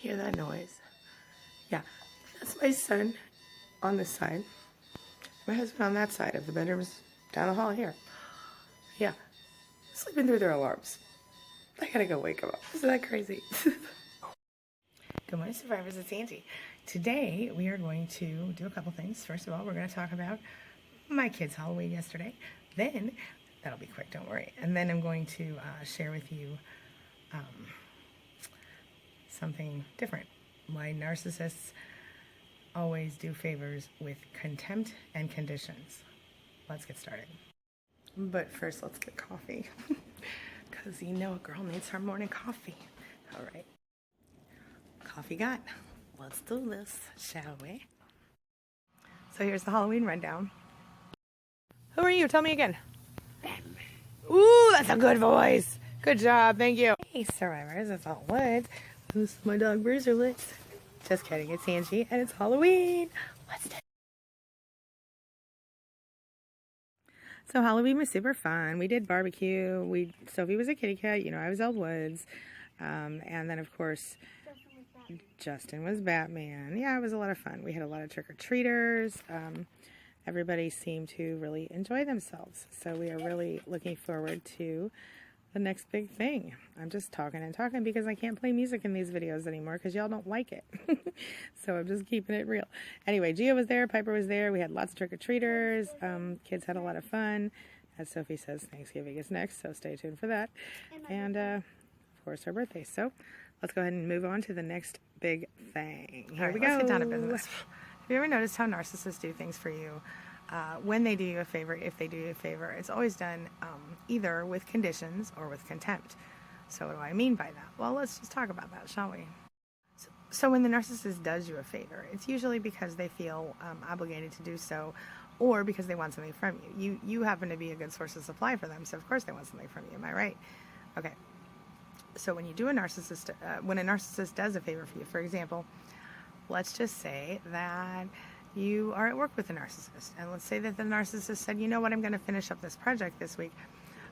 Hear that noise? Yeah, that's my son on this side. My husband on that side of the bedrooms down the hall here. Yeah, sleeping through their alarms. I gotta go wake them up. Isn't that crazy? Good morning, survivors. It's Angie. Today we are going to do a couple things. First of all, we're going to talk about my kids' Halloween yesterday. Then, that'll be quick, don't worry. And then I'm going to share with you something different. Why narcissists always do favors with contempt and conditions. Let's get started. But first, let's get coffee. Because you know a girl needs her morning coffee. All right. Coffee got. Let's do this, shall we? So here's the Halloween rundown. Who are you? Tell me again. Ooh, that's a good voice. Good job. Thank you. Hey, survivors. It's all Woods. This is my dog, Bruiserlitz. Just kidding. It's Angie, and it's Halloween. What's that? So Halloween was super fun. We did barbecue. Sophie was a kitty cat. You know, I was Elle Woods. And then, of course, Justin was Batman. Yeah, it was a lot of fun. We had a lot of trick-or-treaters. Everybody seemed to really enjoy themselves. So we are really looking forward to the next big thing. I'm just talking and talking because I can't play music in these videos anymore because y'all don't like it. So I'm just keeping it real. Anyway, Gia was there. Piper was there. We had lots of trick-or-treaters. Kids had a lot of fun. As Sophie says, Thanksgiving is next, so stay tuned for that. And, of course, her birthday. So let's go ahead and move on to the next big thing. Here we go. Let's get down to business. Have you ever noticed how narcissists do things for you? When they do you a favor, if they do you a favor, it's always done either with conditions or with contempt. So what do I mean by that? Well, let's just talk about that, shall we? So when the narcissist does you a favor, it's usually because they feel obligated to do so, or because they want something from you. You happen to be a good source of supply for them, so of course they want something from you. Am I right? Okay. So when you do when a narcissist does a favor for you, for example, let's just say that you are at work with a narcissist, and let's say that the narcissist said, you know what, I'm going to finish up this project this week,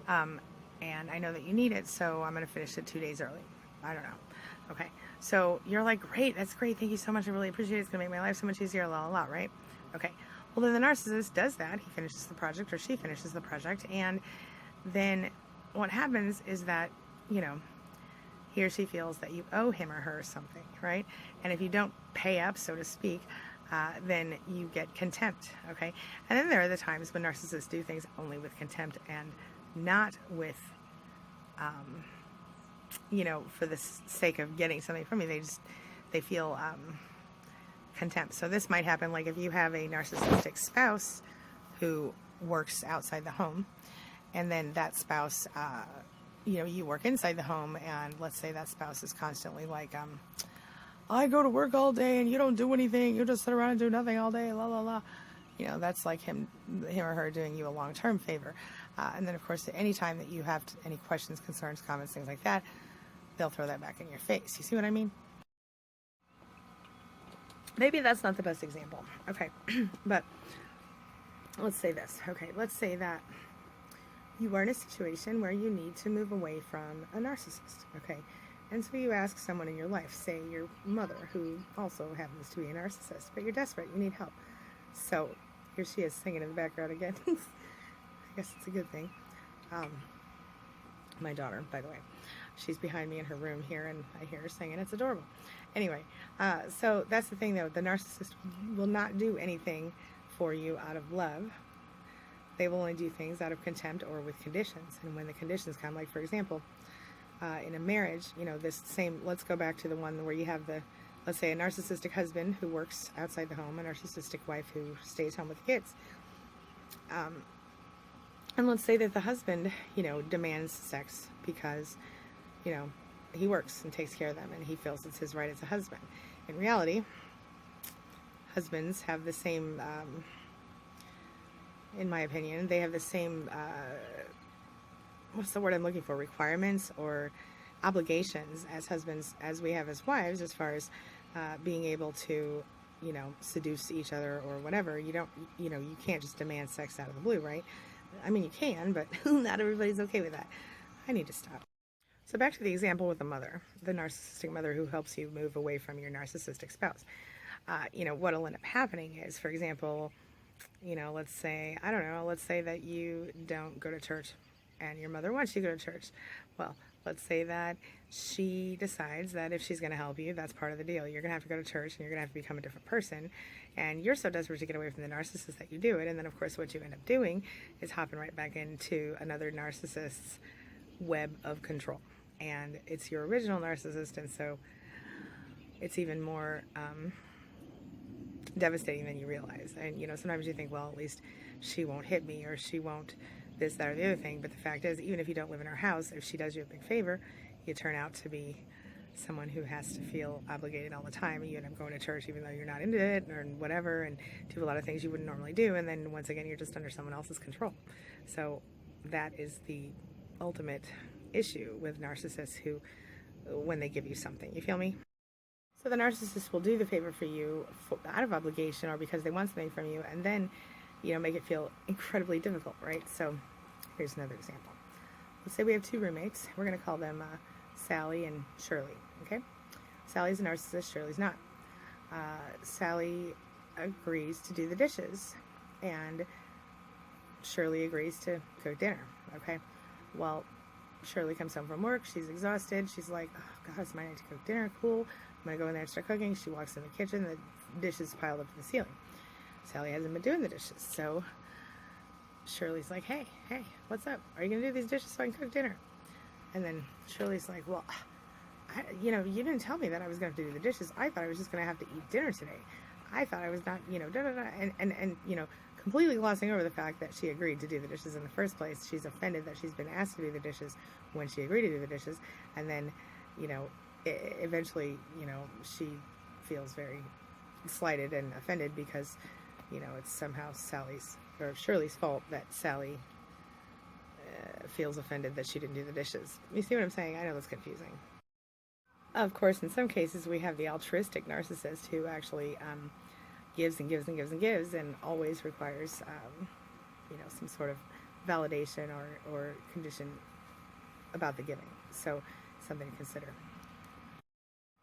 and I know that you need it, so I'm going to finish it 2 days early. I don't know. Okay, so you're like, great, that's great, thank you so much, I really appreciate it, it's going to make my life so much easier, la la la, right? Okay, well then the narcissist does that, he finishes the project, or she finishes the project, and then what happens is that, you know, he or she feels that you owe him or her something, right? And if you don't pay up, so to speak, then you get contempt, okay? And then there are the times when narcissists do things only with contempt and not with, you know, for the sake of getting something from you. They feel contempt. So this might happen like if you have a narcissistic spouse who works outside the home, and then that spouse, you know, you work inside the home, and let's say that spouse is constantly like, I go to work all day and you don't do anything. You just sit around and do nothing all day, la la la. You know, that's like him or her doing you a long-term favor. And then, of course, any time that you have any questions, concerns, comments, things like that, they'll throw that back in your face. You see what I mean? Maybe that's not the best example. Okay, but let's say this. Okay, let's say that you are in a situation where you need to move away from a narcissist, okay? And so you ask someone in your life, say your mother, who also happens to be a narcissist, but you're desperate, you need help. So here she is singing in the background again. I guess it's a good thing. My daughter, by the way, she's behind me in her room here, and I hear her singing. It's adorable. Anyway, so that's the thing, though. The narcissist will not do anything for you out of love. They will only do things out of contempt or with conditions. And when the conditions come, like, for example, in a marriage, you know, let's go back to the one where you have let's say a narcissistic husband who works outside the home, a narcissistic wife who stays home with the kids. And let's say that the husband, you know, demands sex because, you know, he works and takes care of them and he feels it's his right as a husband. In reality, husbands have the same, in my opinion, they have the same, what's the word I'm looking for, requirements or obligations as husbands as we have as wives, as far as being able to, you know, seduce each other or whatever. You can't just demand sex out of the blue, right? I mean, you can, but not everybody's okay with that. I need to stop. So back to the example with the mother, the narcissistic mother who helps you move away from your narcissistic spouse. What'll end up happening is, for example, let's say, I don't know, let's say that you don't go to church and your mother wants you to go to church. Well, let's say that she decides that if she's going to help you, that's part of the deal. You're going to have to go to church and you're going to have to become a different person. And you're so desperate to get away from the narcissist that you do it. And then, of course, what you end up doing is hopping right back into another narcissist's web of control. And it's your original narcissist, and so it's even more devastating than you realize. And sometimes you think, well, at least she won't hit me, or she won't this, that, or the other thing. But the fact is, even if you don't live in her house, if she does you a big favor, you turn out to be someone who has to feel obligated all the time. You end up going to church even though you're not into it or whatever, and do a lot of things you wouldn't normally do. And then once again, you're just under someone else's control. So that is the ultimate issue with narcissists, who, when they give you something, you feel me? So the narcissist will do the favor for you out of obligation or because they want something from you, and then make it feel incredibly difficult, right? So here's another example. Let's say we have two roommates. We're going to call them Sally and Shirley, okay? Sally's a narcissist, Shirley's not. Sally agrees to do the dishes, and Shirley agrees to cook dinner, okay? Well, Shirley comes home from work. She's exhausted. She's like, oh, God, it's my night to cook dinner. Cool. I'm going to go in there and start cooking. She walks in the kitchen. The dishes piled up to the ceiling. Sally hasn't been doing the dishes. So Shirley's like, hey, what's up? Are you going to do these dishes so I can cook dinner? And then Shirley's like, well, you didn't tell me that I was going to have to do the dishes. I thought I was just going to have to eat dinner today. I thought I was not, and completely glossing over the fact that she agreed to do the dishes in the first place. She's offended that she's been asked to do the dishes when she agreed to do the dishes. And then, eventually, she feels very slighted and offended because, it's somehow Shirley's fault that Sally feels offended that she didn't do the dishes. You see what I'm saying? I know that's confusing. Of course, in some cases, we have the altruistic narcissist who actually gives and gives and gives and gives, and always requires, some sort of validation or condition about the giving. So, something to consider.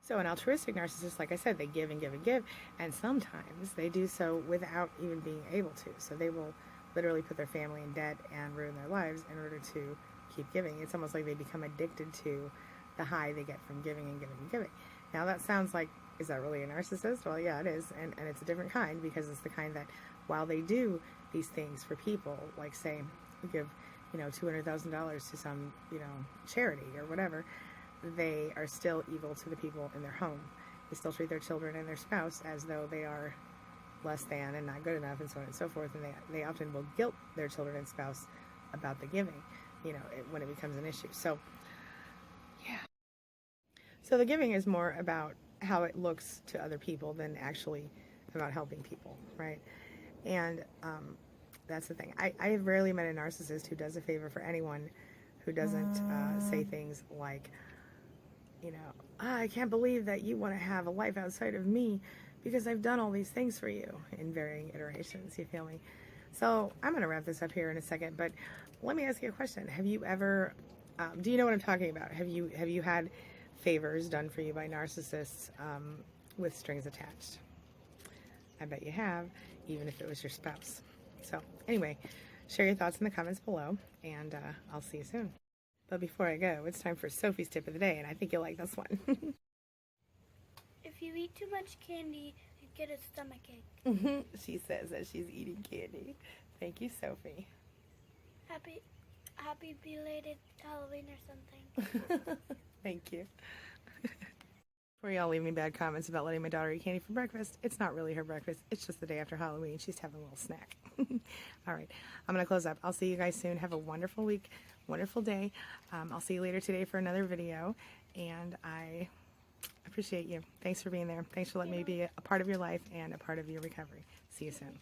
So, an altruistic narcissist, like I said, they give and give and give, and sometimes they do so without even being able to. So, they will literally put their family in debt and ruin their lives in order to keep giving. It's almost like they become addicted to the high they get from giving and giving and giving. Now that sounds like, is that really a narcissist? Well, yeah, it is, and it's a different kind, because it's the kind that while they do these things for people, like say, give, $200,000 to some, charity or whatever, they are still evil to the people in their home. They still treat their children and their spouse as though they are less than and not good enough, and so on and so forth, and they often will guilt their children and spouse about the giving, when it becomes an issue. So, yeah. So the giving is more about how it looks to other people than actually about helping people, right? And that's the thing. I have rarely met a narcissist who does a favor for anyone who doesn't say things like, I can't believe that you want to have a life outside of me because I've done all these things for you, in varying iterations, you feel me? So I'm going to wrap this up here in a second, but let me ask you a question. Have you ever, do you know what I'm talking about? Have you had favors done for you by narcissists with strings attached? I bet you have, even if it was your spouse. So anyway, share your thoughts in the comments below, and I'll see you soon. But before I go, it's time for Sophie's tip of the day, and I think you'll like this one. If you eat too much candy, you get a stomachache. She says that she's eating candy. Thank you, Sophie. Happy belated Halloween or something. Thank you. Before y'all leave me bad comments about letting my daughter eat candy for breakfast, it's not really her breakfast. It's just the day after Halloween. She's having a little snack. All right. I'm going to close up. I'll see you guys soon. Have a wonderful week, wonderful day. I'll see you later today for another video, and I appreciate you. Thanks for being there. Thanks for letting me be a part of your life and a part of your recovery. See you soon.